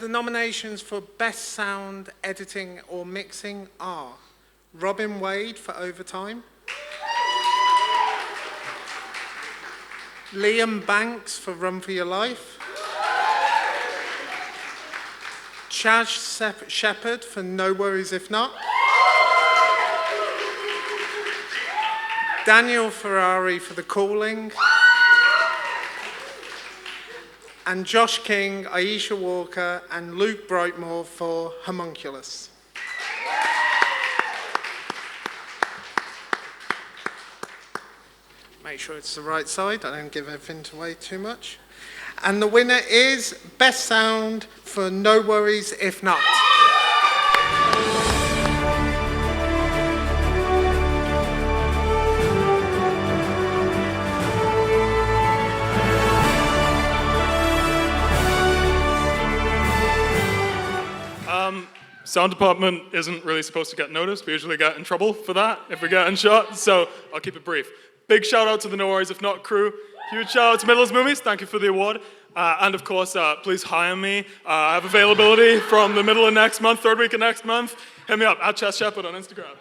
The nominations for Best Sound, Editing or Mixing are Robin Wade for Overtime, Liam Banks for Run for Your Life, Chaz Sheppard for No Worries If Not, Daniel Ferrari for The Calling, and Josh King, Aisha Walker, and Luke Brightmore for Homunculus. Make sure it's the right side, I don't give everything away too much. And the winner is Best Sound for No Worries If Not. Sound department isn't really supposed to get noticed. We usually get in trouble for that if we get in shot, so I'll keep it brief. Big shout out to the No Worries If Not crew. Huge shout out to Midlands Movies. Thank you for the award. And of course, please hire me. I have availability from the middle of next month, third week of next month. Hit me up at Sheppard on Instagram.